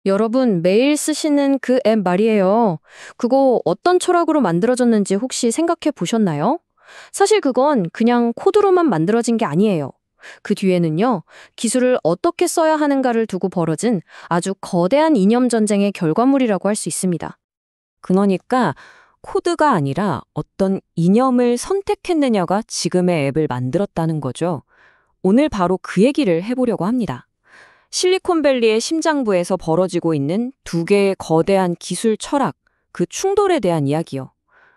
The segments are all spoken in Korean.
여러분, 매일 쓰시는 그 앱 말이에요. 그거 어떤 철학으로 만들어졌는지 혹시 생각해 보셨나요? 사실 그건 그냥 코드로만 만들어진 게 아니에요. 그 뒤에는요, 기술을 어떻게 써야 하는가를 두고 벌어진 아주 거대한 이념 전쟁의 결과물이라고 할 수 있습니다. 그러니까 코드가 아니라 어떤 이념을 선택했느냐가 지금의 앱을 만들었다는 거죠. 오늘 바로 그 얘기를 해보려고 합니다. 실리콘밸리의 심장부에서 벌어지고 있는 두 개의 거대한 기술 철학, 그 충돌에 대한 이야기요.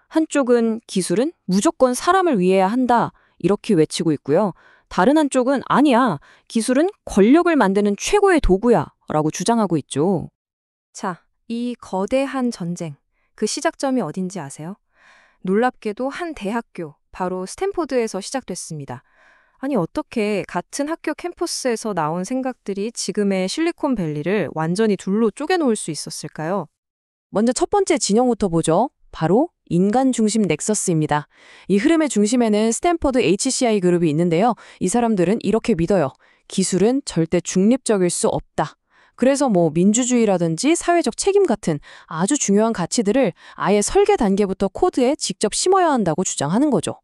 한쪽은 기술은 무조건 사람을 위해야 한다, 이렇게 외치고 있고요. 다른 한쪽은 아니야, 기술은 권력을 만드는 최고의 도구야, 라고 주장하고 있죠. 자, 이 거대한 전쟁, 그 시작점이 어딘지 아세요? 놀랍게도 한 대학교, 바로 스탠포드에서 시작됐습니다. 아니, 어떻게 같은 학교 캠퍼스에서 나온 생각들이 지금의 실리콘밸리를 완전히 둘로 쪼개놓을 수 있었을까요? 먼저 첫 번째 진영부터 보죠. 바로 인간 중심 넥서스입니다. 이 흐름의 중심에는 스탠퍼드 HCI 그룹이 있는데요. 이 사람들은 이렇게 믿어요. 기술은 절대 중립적일 수 없다. 그래서 민주주의라든지 사회적 책임 같은 아주 중요한 가치들을 아예 설계 단계부터 코드에 직접 심어야 한다고 주장하는 거죠.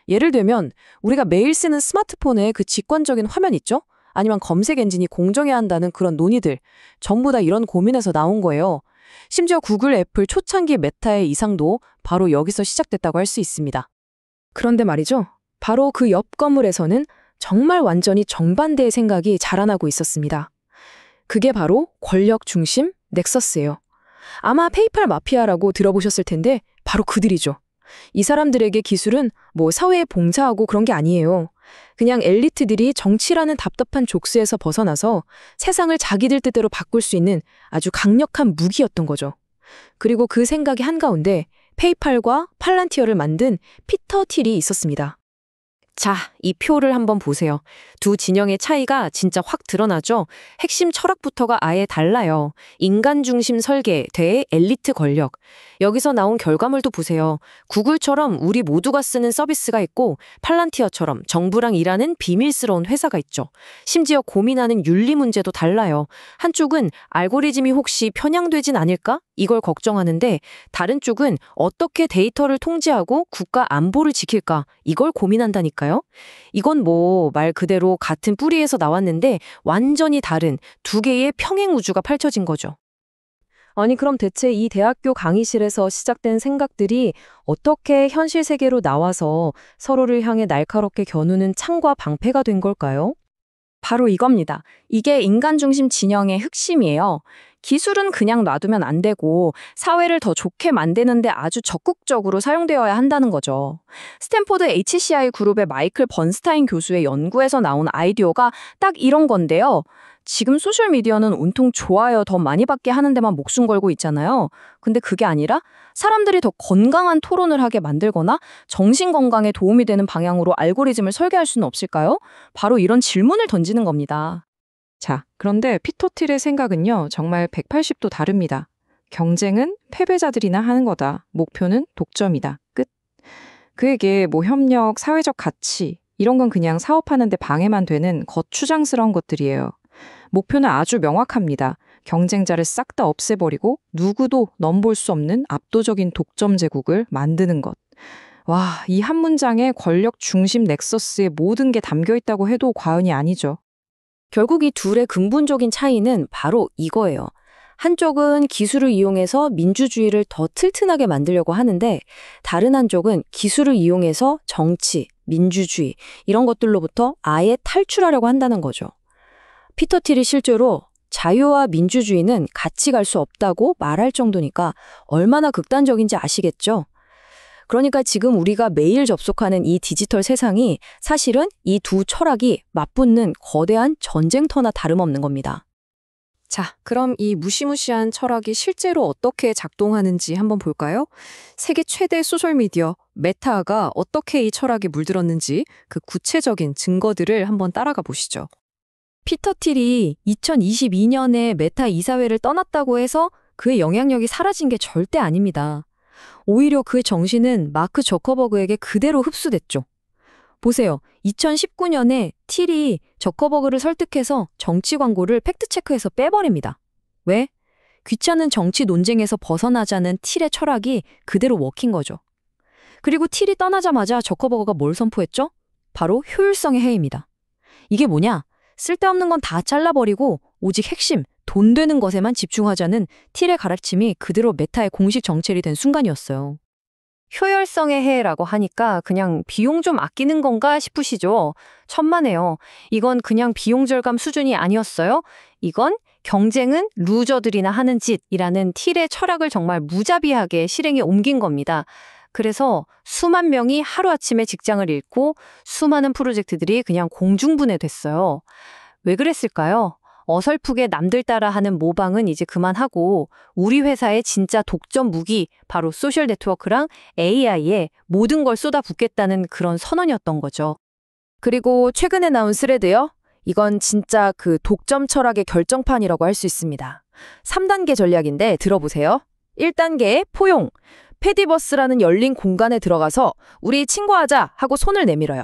예를 들면 우리가 매일 쓰는 스마트폰의 그 직관적인 화면 있죠? 아니면 검색 엔진이 공정해야 한다는 그런 논의들, 전부 다 이런 고민에서 나온 거예요. 심지어 구글, 애플, 초창기 메타의 이상도 바로 여기서 시작됐다고 할 수 있습니다. 그런데 말이죠. 바로 그 옆 건물에서는 정말 완전히 정반대의 생각이 자라나고 있었습니다. 그게 바로 권력 중심 넥서스예요. 아마 페이팔 마피아라고 들어보셨을 텐데 바로 그들이죠. 이 사람들에게 기술은 사회에 봉사하고 그런 게 아니에요. 그냥 엘리트들이 정치라는 답답한 족쇄에서 벗어나서 세상을 자기들 뜻대로 바꿀 수 있는 아주 강력한 무기였던 거죠. 그리고 그 생각의 한가운데 페이팔과 팔란티어를 만든 피터 틸이 있었습니다. 자, 이 표를 한번 보세요. 두 진영의 차이가 진짜 확 드러나죠? 핵심 철학부터가 아예 달라요. 인간 중심 설계 대 엘리트 권력. 여기서 나온 결과물도 보세요. 구글처럼 우리 모두가 쓰는 서비스가 있고 팔란티어처럼 정부랑 일하는 비밀스러운 회사가 있죠. 심지어 고민하는 윤리 문제도 달라요. 한쪽은 알고리즘이 혹시 편향되진 않을까? 이걸 걱정하는데 다른 쪽은 어떻게 데이터를 통제하고 국가 안보를 지킬까? 이걸 고민한다니까요. 이건 말 그대로 같은 뿌리에서 나왔는데 완전히 다른 두 개의 평행 우주가 펼쳐진 거죠. 아니, 그럼 대체 이 대학교 강의실에서 시작된 생각들이 어떻게 현실 세계로 나와서 서로를 향해 날카롭게 겨누는 창과 방패가 된 걸까요? 바로 이겁니다. 이게 인간 중심 진영의 핵심이에요. 기술은 그냥 놔두면 안 되고 사회를 더 좋게 만드는데 아주 적극적으로 사용되어야 한다는 거죠. 스탠포드 HCI 그룹의 마이클 번스타인 교수의 연구에서 나온 아이디어가 딱 이런 건데요. 지금 소셜미디어는 온통 좋아요 더 많이 받게 하는 데만 목숨 걸고 있잖아요. 근데 그게 아니라 사람들이 더 건강한 토론을 하게 만들거나 정신 건강에 도움이 되는 방향으로 알고리즘을 설계할 수는 없을까요? 바로 이런 질문을 던지는 겁니다. 자, 그런데 피터 틸의 생각은요, 정말 180도 다릅니다. 경쟁은 패배자들이나 하는 거다. 목표는 독점이다. 끝. 그에게 협력, 사회적 가치, 이런 건 그냥 사업하는 데 방해만 되는 거추장스러운 것들이에요. 목표는 아주 명확합니다. 경쟁자를 싹 다 없애버리고 누구도 넘볼 수 없는 압도적인 독점 제국을 만드는 것. 와, 이 한 문장에 권력 중심 넥서스의 모든 게 담겨 있다고 해도 과언이 아니죠. 결국 이 둘의 근본적인 차이는 바로 이거예요. 한쪽은 기술을 이용해서 민주주의를 더 튼튼하게 만들려고 하는데 다른 한쪽은 기술을 이용해서 정치, 민주주의 이런 것들로부터 아예 탈출하려고 한다는 거죠. 피터 틸이 실제로 자유와 민주주의는 같이 갈 수 없다고 말할 정도니까 얼마나 극단적인지 아시겠죠? 그러니까 지금 우리가 매일 접속하는 이 디지털 세상이 사실은 이 두 철학이 맞붙는 거대한 전쟁터나 다름없는 겁니다. 자, 그럼 이 무시무시한 철학이 실제로 어떻게 작동하는지 한번 볼까요? 세계 최대 소셜미디어 메타가 어떻게 이 철학에 물들었는지 그 구체적인 증거들을 한번 따라가 보시죠. 피터 틸이 2022년에 메타 이사회를 떠났다고 해서 그의 영향력이 사라진 게 절대 아닙니다. 오히려 그의 정신은 마크 저커버그에게 그대로 흡수됐죠. 보세요. 2019년에 틸이 저커버그를 설득해서 정치 광고를 팩트체크해서 빼버립니다. 왜? 귀찮은 정치 논쟁에서 벗어나자는 틸의 철학이 그대로 먹힌 거죠. 그리고 틸이 떠나자마자 저커버거가 뭘 선포했죠? 바로 효율성의 해입니다. 이게 뭐냐? 쓸데없는 건 다 잘라버리고 오직 핵심, 돈 되는 것에만 집중하자는 틸의 가르침이 그대로 메타의 공식 정체이 된 순간이었어요. 효율성의 해라고 하니까 그냥 비용 좀 아끼는 건가 싶으시죠? 천만에요. 이건 그냥 비용 절감 수준이 아니었어요. 이건 경쟁은 루저들이나 하는 짓이라는 틸의 철학을 정말 무자비하게 실행에 옮긴 겁니다. 그래서 수만 명이 하루아침에 직장을 잃고 수많은 프로젝트들이 그냥 공중분해됐어요. 왜 그랬을까요? 어설프게 남들 따라하는 모방은 이제 그만하고 우리 회사의 진짜 독점 무기, 바로 소셜 네트워크랑 AI에 모든 걸 쏟아붓겠다는 그런 선언이었던 거죠. 그리고 최근에 나온 스레드요? 이건 진짜 그 독점 철학의 결정판이라고 할 수 있습니다. 3단계 전략인데 들어보세요. 1단계 포용. 페디버스라는 열린 공간에 들어가서 우리 친구하자 하고 손을 내밀어요.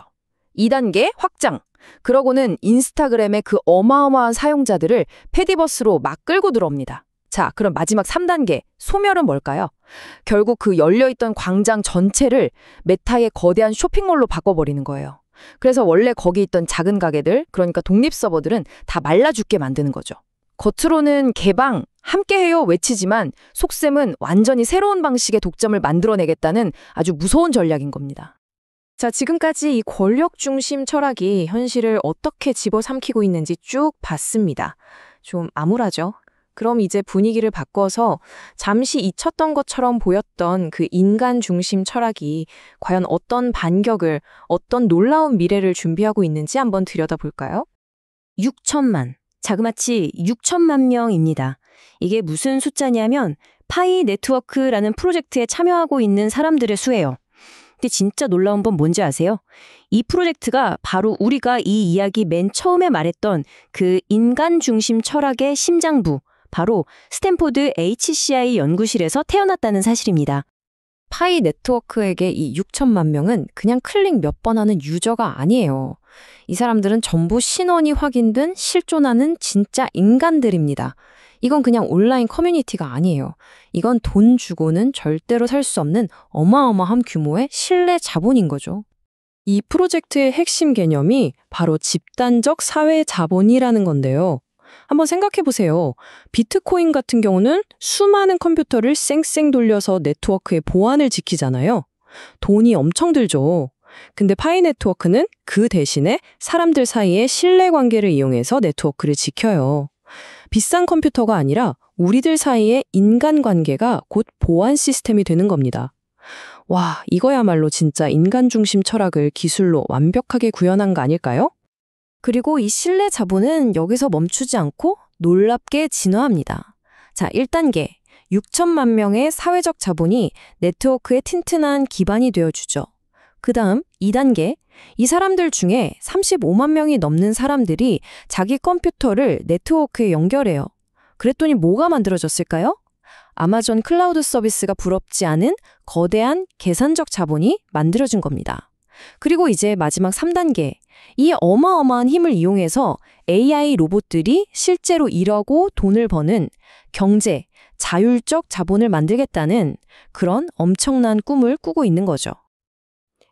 2단계 확장. 그러고는 인스타그램의 그 어마어마한 사용자들을 페디버스로 막 끌고 들어옵니다. 자, 그럼 마지막 3단계 소멸은 뭘까요? 결국 그 열려있던 광장 전체를 메타의 거대한 쇼핑몰로 바꿔버리는 거예요. 그래서 원래 거기 있던 작은 가게들, 그러니까 독립 서버들은 다 말라 죽게 만드는 거죠. 겉으로는 개방, 함께해요 외치지만 속셈은 완전히 새로운 방식의 독점을 만들어내겠다는 아주 무서운 전략인 겁니다. 자, 지금까지 이 권력 중심 철학이 현실을 어떻게 집어삼키고 있는지 쭉 봤습니다. 좀 암울하죠? 그럼 이제 분위기를 바꿔서 잠시 잊혔던 것처럼 보였던 그 인간 중심 철학이 과연 어떤 반격을, 어떤 놀라운 미래를 준비하고 있는지 한번 들여다볼까요? 6천만, 자그마치 6천만 명입니다. 이게 무슨 숫자냐면 파이 네트워크라는 프로젝트에 참여하고 있는 사람들의 수예요. 근데 진짜 놀라운 건 뭔지 아세요? 이 프로젝트가 바로 우리가 이 이야기 맨 처음에 말했던 그 인간 중심 철학의 심장부, 바로 스탠포드 HCI 연구실에서 태어났다는 사실입니다. 파이 네트워크에게 이 6천만 명은 그냥 클릭 몇 번 하는 유저가 아니에요. 이 사람들은 전부 신원이 확인된 실존하는 진짜 인간들입니다. 이건 그냥 온라인 커뮤니티가 아니에요. 이건 돈 주고는 절대로 살 수 없는 어마어마한 규모의 신뢰 자본인 거죠. 이 프로젝트의 핵심 개념이 바로 집단적 사회 자본이라는 건데요. 한번 생각해 보세요. 비트코인 같은 경우는 수많은 컴퓨터를 쌩쌩 돌려서 네트워크의 보안을 지키잖아요. 돈이 엄청 들죠. 근데 파이 네트워크는 그 대신에 사람들 사이의 신뢰관계를 이용해서 네트워크를 지켜요. 비싼 컴퓨터가 아니라 우리들 사이의 인간관계가 곧 보안 시스템이 되는 겁니다. 와, 이거야말로 진짜 인간 중심 철학을 기술로 완벽하게 구현한 거 아닐까요? 그리고 이 신뢰 자본은 여기서 멈추지 않고 놀랍게 진화합니다. 자, 1단계. 6천만 명의 사회적 자본이 네트워크의 튼튼한 기반이 되어주죠. 그 다음 2단계. 이 사람들 중에 35만 명이 넘는 사람들이 자기 컴퓨터를 네트워크에 연결해요. 그랬더니 뭐가 만들어졌을까요? 아마존 클라우드 서비스가 부럽지 않은 거대한 계산적 자본이 만들어진 겁니다. 그리고 이제 마지막 3단계. 이 어마어마한 힘을 이용해서 AI 로봇들이 실제로 일하고 돈을 버는 경제, 자율적 자본을 만들겠다는 그런 엄청난 꿈을 꾸고 있는 거죠.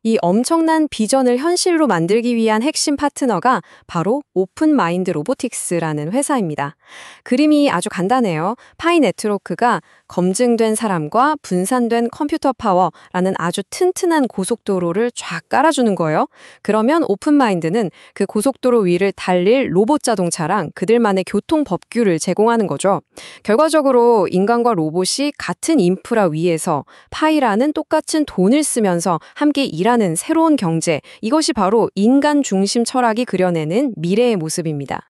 이 엄청난 비전을 현실로 만들기 위한 핵심 파트너가 바로 오픈마인드 로보틱스라는 회사입니다. 그림이 아주 간단해요. 파이 네트워크가 검증된 사람과 분산된 컴퓨터 파워라는 아주 튼튼한 고속도로를 쫙 깔아주는 거예요. 그러면 오픈마인드는 그 고속도로 위를 달릴 로봇 자동차랑 그들만의 교통 법규를 제공하는 거죠. 결과적으로 인간과 로봇이 같은 인프라 위에서 파이라는 똑같은 돈을 쓰면서 함께 일하는 새로운 경제, 이것이 바로 인간 중심 철학이 그려내는 미래의 모습입니다.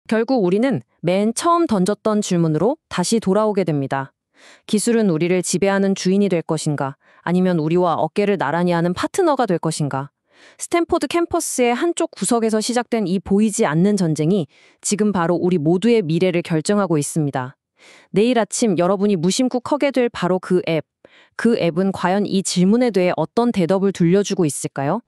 결국 우리는 맨 처음 던졌던 질문으로 다시 돌아오게 됩니다. 기술은 우리를 지배하는 주인이 될 것인가? 아니면 우리와 어깨를 나란히 하는 파트너가 될 것인가? 스탠포드 캠퍼스의 한쪽 구석에서 시작된 이 보이지 않는 전쟁이 지금 바로 우리 모두의 미래를 결정하고 있습니다. 내일 아침 여러분이 무심코 커게 될 바로 그 앱은 과연 이 질문에 대해 어떤 대답을 들려주고 있을까요?